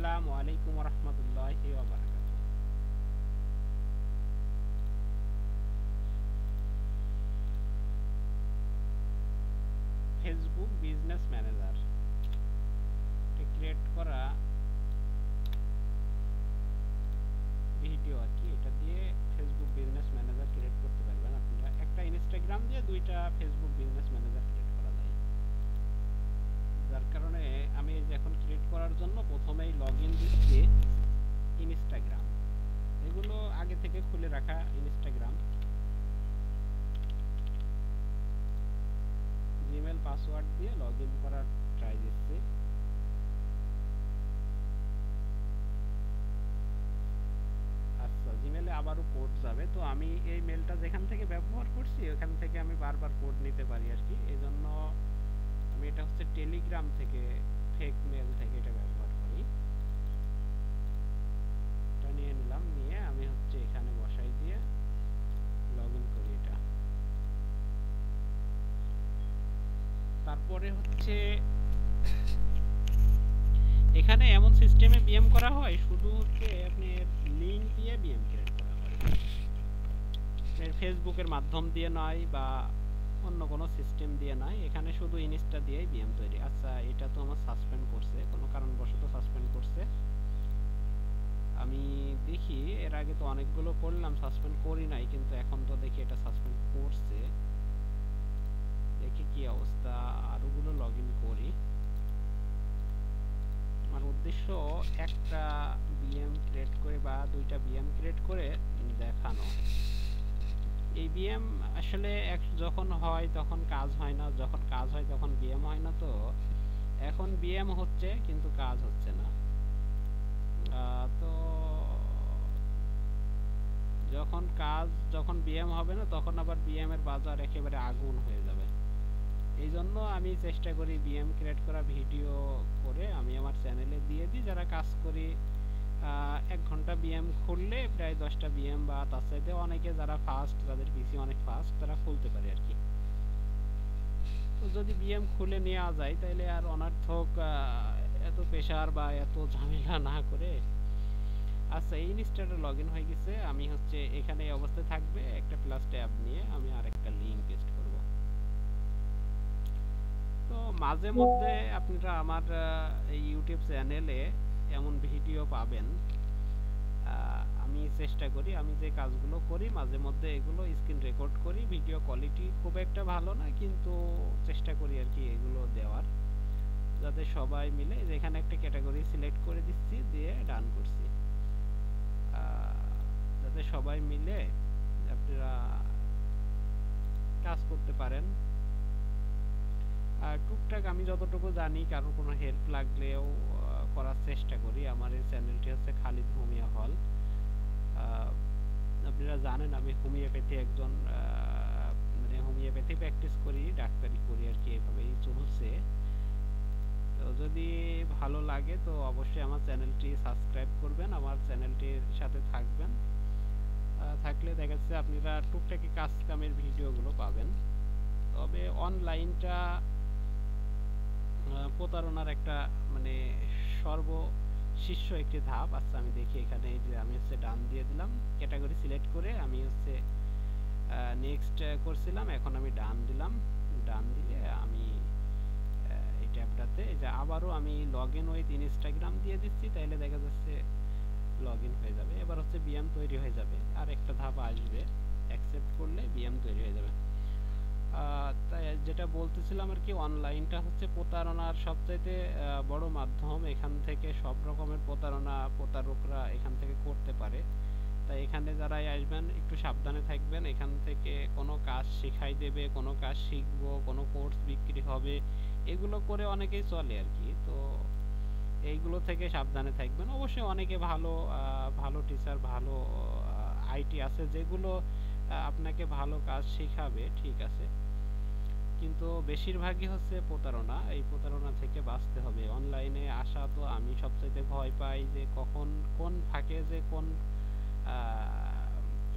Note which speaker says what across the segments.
Speaker 1: আসসালামু আলাইকুম রহমতুল্লাহি ওয়া বারাকাতুহু। ফেসবুক বিজনেস ম্যানেজার ক্রিয়েট করা ভিডিও আর কি, এটা দিয়ে ফেসবুক বিজনেস ম্যানেজার ক্রিয়েট করতে পারবেন আপনারা। একটা ইনস্টাগ্রাম দিয়ে দুইটা ফেসবুক বিজনেস ম্যানেজার ক্রিয়েট করা যায়। যার কারণে আমি এই যে এখন ক্রিয়েট করার জন্য প্রথমেই লগ ইন দিচ্ছি ইনস্টাগ্রাম। এগুলো আগে থেকে খুলে রাখা ইনস্টাগ্রাম। জিমেল পাসওয়ার্ড দিয়ে লগ ইন করার ট্রাই দিচ্ছি। আচ্ছা, জিমেলে আবারও কোড যাবে, তো আমি এই মেলটা যেখান থেকে ব্যবহার করছি ওখান থেকে আমি বারবার কোড নিতে পারি আর কি। এই জন্য আমি এটা হচ্ছে টেলিগ্রাম থেকে, ফেক মেল থেকে এটা ব্যবহার করি। এটা নিয়ে নিলাম, নিয়ে আমি হচ্ছে এখানে বসাই দিয়ে লগ ইন করি এটা। তারপরে হচ্ছে এখানে এমন সিস্টেমে বিএম করা হয়, শুধু হচ্ছে আপনি লিংক দিয়ে বিএম ক্রিয়েট করা হয়, ফেসবুকের মাধ্যম দিয়ে নয় বা অন্য কোনো সিস্টেম দিয়ে নয়। এখানে শুধু ইনস্টা দিয়েই বিএম তৈরি। আচ্ছা, এটা তো আমার সাসপেন্ড করছে, কোনো কারণবশত সাসপেন্ড করছে। আমি দেখি, এর আগে তো অনেকগুলো করলাম, সাসপেন্ড করি নাই, কিন্তু এখন তো দেখি এটা সাসপেন্ড করছে। দেখি কি অবস্থা, আরোগুলো লগ ইন করি। আমার উদ্দেশ্য একটা বিএম ক্রিয়েট করে বা দুইটা বিএম ক্রিয়েট করে দেখানো। এই বিএম আসলে যখন হয় তখন কাজ হয় না, যখন কাজ হয় তখন বিএম হয় না। তো এখন বিএম হচ্ছে কিন্তু কাজ হচ্ছে না। তো যখন বিএম হবে না তখন আবার বিএম এর বাজার একেবারে আগুন হয়ে যাবে। এই জন্য আমি চেষ্টা করি বিএম ক্রিয়েট করা ভিডিও করে আমি আমার চ্যানেলে দিয়ে দিই। যারা কাজ করি 1 ঘন্টা বিএম খুললে প্রায় 10টা বিএম বা তার চাইতে অনেকে যারা ফাস্ট, যাদের পিসি অনেক ফাস্ট, তারা খুলতে পারে আর কি। তো যদি বিএম খুলে নেওয়া যায় তাহলে আর অনর্থক এত প্রেশার বা এত ঝামেলা না করে। আচ্ছা, এই ইনস্টাটা লগ ইন হয়ে গেছে। আমি হচ্ছে এখানে এই অবস্থায় থাকবে, একটা প্লাস ট্যাব নিয়ে আমি আরেকটা লিংক পেস্ট করব। তো মাঝে মধ্যে আপনারা আমার এই ইউটিউব চ্যানেলে এমন ভিডিও পাবেন। আমি চেষ্টা করি, আমি যে কাজগুলো করি মাঝে মধ্যে এগুলো স্ক্রিন রেকর্ড করি। ভিডিও কোয়ালিটি খুব একটা ভালো না, কিন্তু চেষ্টা করি আর কি এগুলো দেওয়ার, যাতে সবাই মিলে। যেখানে একটা ক্যাটাগরি সিলেক্ট করে দিচ্ছি, দিয়ে ডান করছি, যাতে সবাই মিলে আপনারা কাজ করতে পারেন। আর টুকটাক আমি যতটুকু জানি, কারোর কোনো হেল্প লাগলেও করার চেষ্টা করি। আমার এই চ্যানেলটি হচ্ছে খালিদ হোমিও হল। আপনারা জানেন আমি হোমিওপ্যাথি একজন, মানে হোমিওপ্যাথি প্র্যাকটিস করি, ডাক্তারি করি আর কি, এভাবেই চলছে। তো যদি ভালো লাগে তো অবশ্যই আমার চ্যানেলটি সাবস্ক্রাইব করবেন, আমার চ্যানেলটির সাথে থাকবেন। থাকলে দেখা যাচ্ছে আপনারা টুকটাকি কাজ কামের ভিডিওগুলো পাবেন। তবে অনলাইনটা প্রতারণার একটা মানে সর্বশীর্ষ একটি ধাপ। আচ্ছা, আমি দেখি এখানে এই যে আমি হচ্ছে ডান দিয়ে দিলাম, ক্যাটাগরি সিলেক্ট করে আমি হচ্ছে নেক্সট করছিলাম, এখন আমি ডান দিলাম। ডান দিলে আমি এই ট্যাবটাতে যে আবারও আমি লগ ইন উইথ ইনস্টাগ্রাম দিয়ে দিচ্ছি, তাইলে দেখা যাচ্ছে লগ ইন হয়ে যাবে। এবার হচ্ছে বিএম তৈরি হয়ে যাবে, আর একটা ধাপ আসবে, অ্যাকসেপ্ট করলে বিএম তৈরি হয়ে যাবে। তাই যেটা বলতেছিলাম আর কি, অনলাইনটা হচ্ছে প্রতারণার সবচাইতে বড় মাধ্যম। এখান থেকে সব রকমের প্রতারকরা এখান থেকে করতে পারে। তাই এখানে যারাই আসবেন একটু সাবধানে থাকবেন। এখান থেকে কোনো কাজ শিখাই দেবে, কোনো কাজ শিখবো, কোনো কোর্স বিক্রি হবে, এগুলো করে অনেকেই চলে আর কি। তো এইগুলো থেকে সাবধানে থাকবেন। অবশ্যই অনেকে ভালো ভালো টিচার, ভালো আইটি আছে যেগুলো আপনাকে ভালো কাজ শেখাবে, ঠিক আছে, কিন্তু বেশিরভাগই হচ্ছে প্রতারণা। এই প্রতারণা থেকে বাঁচতে হবে। অনলাইনে আসা তো আমি সবচাইতে ভয় পাই যে কখন কোন ফাঁকে যে কোন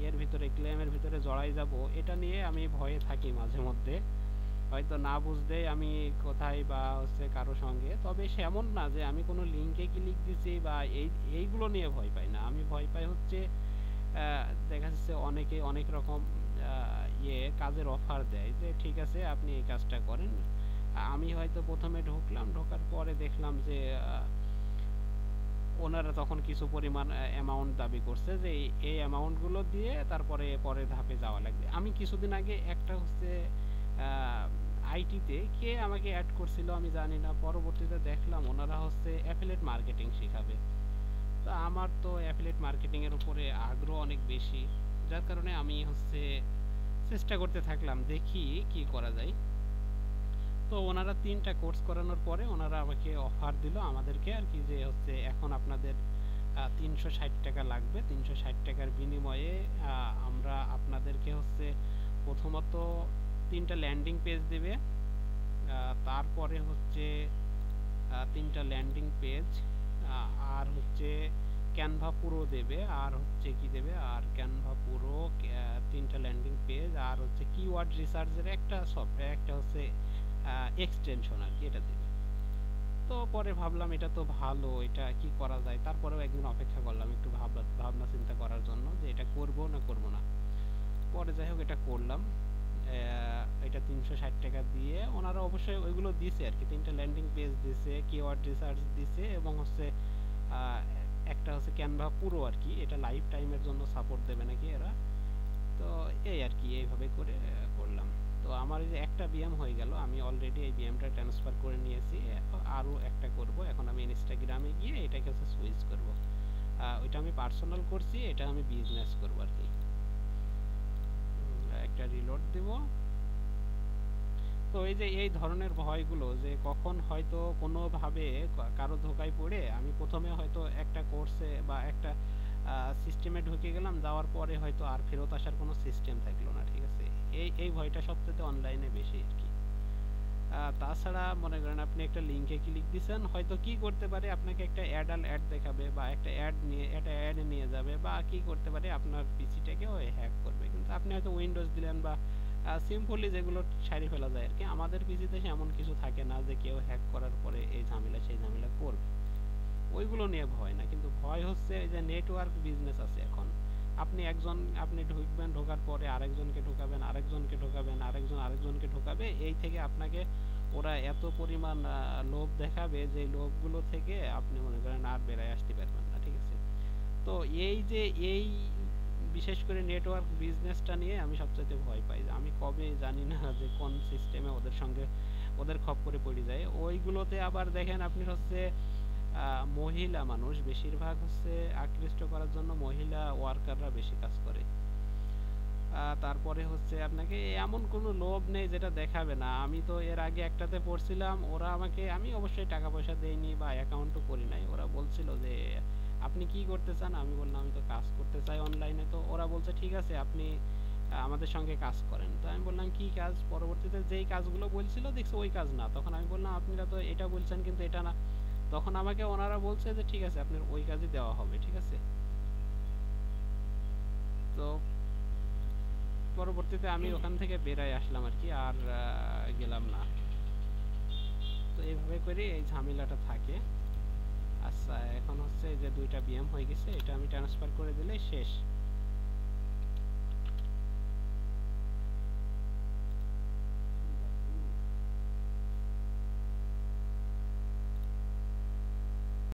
Speaker 1: এর ভিতরে, ক্লেমের ভিতরে জড়াই যাব, এটা নিয়ে আমি ভয়ে থাকি মাঝে মধ্যে। হয়তো না বুঝতেই আমি কোথায় বা হচ্ছে কারো সঙ্গে, তবে সে এমন না যে আমি কোনো লিঙ্কে ক্লিক দিছি বা এইগুলো নিয়ে ভয় পাই না। আমি ভয় পাই হচ্ছে দেখা যাচ্ছে অনেকে অনেক রকম কাজের অফার দেয় যে ঠিক আছে আপনি এই কাজটা করেন। আমি হয়তো প্রথমে ঢুকলাম, ঢোকার পরে দেখলাম যে ওনারা তখন কিছু পরিমাণ অ্যামাউন্ট দাবি করছে যে এই অ্যামাউন্ট গুলো দিয়ে তারপরে পরের ধাপে যাওয়া লাগবে। আমি কিছুদিন আগে একটা হচ্ছে আইটিতে কে আমাকে অ্যাড করছিল আমি জানি না, পরবর্তীতে দেখলাম ওনারা হচ্ছে অ্যাফিলিয়েট মার্কেটিং শেখাবে। তো আমার তো অ্যাফিলিয়েট মার্কেটিং এর উপরে আগ্রহ অনেক বেশি, যার কারণে আমি হচ্ছে চেষ্টা করতে থাকলাম দেখি কি করা যায়। তো ওনারা 3টা কোর্স করানোর পরে ওনারা আমাকে অফার দিল আমাদেরকে আর কি, যে হচ্ছে এখন আপনাদের 360 টাকা লাগবে, 360 টাকার বিনিময়ে আমরা আপনাদেরকে হচ্ছে প্রথমত 3টা ল্যান্ডিং পেজ দেবে, তারপরে হচ্ছে 3টা ল্যান্ডিং পেজ, আর হচ্ছে ক্যানভা পুরো দেবে, আর হচ্ছে কি দেবে, আর ক্যানভা পুরো 3টা ল্যান্ডিং পেজ, আর হচ্ছে কিওয়ার্ড রিসার্চের একটা সফটওয়্যার, একটা হচ্ছে এক্সটেনশন আর কি, এটা দেবে। তো পরে ভাবলাম এটা তো ভালো, এটা কি করা যায়। তারপরেও একদিন অপেক্ষা করলাম একটু ভাবনা চিন্তা করার জন্য যে এটা করব না করব না। পরে যাই হোক এটা করলাম। এটা 360 টাকা দিয়ে ওনারা অবশ্যই ওইগুলো দিছে আর কি, 3টা ল্যান্ডিং পেজ দিছে, কিওয়ার্ড রিসার্চ দিছে, এবং হচ্ছে একটা হচ্ছে ক্যানভা পুরো আর কি, এটা লাইফ টাইমের জন্য সাপোর্ট দেবে নাকি এরা। তো এই আর কি, এইভাবে করে করলাম। তো আমার এই যে একটা বিএম হয়ে গেল, আমি অলরেডি এই বিএমটা ট্রান্সফার করে নিয়েছি, আরও একটা করব। এখন আমি ইনস্টাগ্রামে গিয়ে এটাকে হচ্ছে সুইচ করব। ওইটা আমি পার্সোনাল করছি, এটা আমি বিজনেস করব আর কি। একটা রিলোড দেব। তো এই যে এই ধরনের ভয়গুলো, যে কখন হয়তো কোনোভাবে কারো ধোকায় পড়ে আমি প্রথমে হয়তো একটা কোর্সে বা একটা সিস্টেমে ঢুকে গেলাম, যাওয়ার পরে হয়তো আর ফেরত আসার কোনো সিস্টেম থাকলো না, ঠিক আছে। এই ভয়টা সবচেয়ে অনলাইনে বেশি আর কি। তাছাড়া মনে করেন আপনি একটা লিঙ্কে ক্লিক দিছেন, হয়তো কি করতে পারে আপনাকে একটা অ্যাড দেখাবে, বা একটা অ্যাড নিয়ে যাবে, বা কি করতে পারে আপনার পিসিটাকে ওই হ্যাক করবে। কিন্তু আপনি হয়তো উইন্ডোজ দিলেন বা সিম্পলি যেগুলো সারি ফেলা যায় আর কি, আমাদের পিসিতে এমন কিছু থাকে না যে কেউ হ্যাক করার পরে এই ঝামেলা সেই ঝামেলা করবে। ওইগুলো নিয়ে ভয় না, কিন্তু ভয় হচ্ছে যে নেটওয়ার্ক বিজনেস আছে এখন। আপনি ঢুকবেন, ঢোকার পরে আরেকজনকে ঢোকাবেন, আরেকজনকে ঢোকাবেন, আরেকজনকে ঢোকাবে, এই থেকে আপনাকে ওরা এত পরিমাণ লোভ দেখাবে যে লোভগুলো থেকে আপনি মনে করেন আর বেরায় আসতে পারবেন না, ঠিক আছে। তো এই যে এই বিশেষ করে নেটওয়ার্ক বিজনেসটা নিয়ে আমি সবচেয়ে ভয় পাই, যে আমি কবে জানি না যে কোন সিস্টেমে ওদের সঙ্গে ওদের খপ্পরে পড়ে যায়। ওইগুলোতে আবার দেখেন আপনি হচ্ছে মহিলা মানুষ বেশিরভাগ হচ্ছে আকৃষ্ট করার জন্য মহিলা ওয়ার্কাররা বেশি কাজ করে। তারপরে হচ্ছে আপনাকে এমন কোনো লোভ নেই যেটা দেখাবে না। আমি তো এর আগে একটাতে পড়ছিলাম, ওরা আমাকে, আমি অবশ্যই টাকা পয়সা দেইনি বা অ্যাকাউন্টও করি নাই, ওরা বলছিল যে আপনি কি করতে চান, আমি বললাম আমি তো কাজ করতে চাই অনলাইনে। তো ওরা বলছে ঠিক আছে আপনি আমাদের সঙ্গে কাজ করেন। তো আমি বললাম কি কাজ, পরবর্তীতে যেই কাজগুলো বলছিল দেখছি ওই কাজ না। তখন আমি বললাম আপনারা তো এটা বলছেন কিন্তু এটা না। তখন আমাকে ওনারা বলছে যে ঠিক আছে আপনার ওই কাজই দেওয়া হবে, ঠিক আছে। তো পরবর্তীতে আমি ওখান থেকে বেরাই আসলাম আর কি, আর গেলাম না। তো এইভাবে করে এই ঝামেলাটা থাকে। আচ্ছা এখন হচ্ছে যে 2টা বিএম হয়ে গেছে, এটা আমি ট্রান্সফার করে দিলেই শেষ।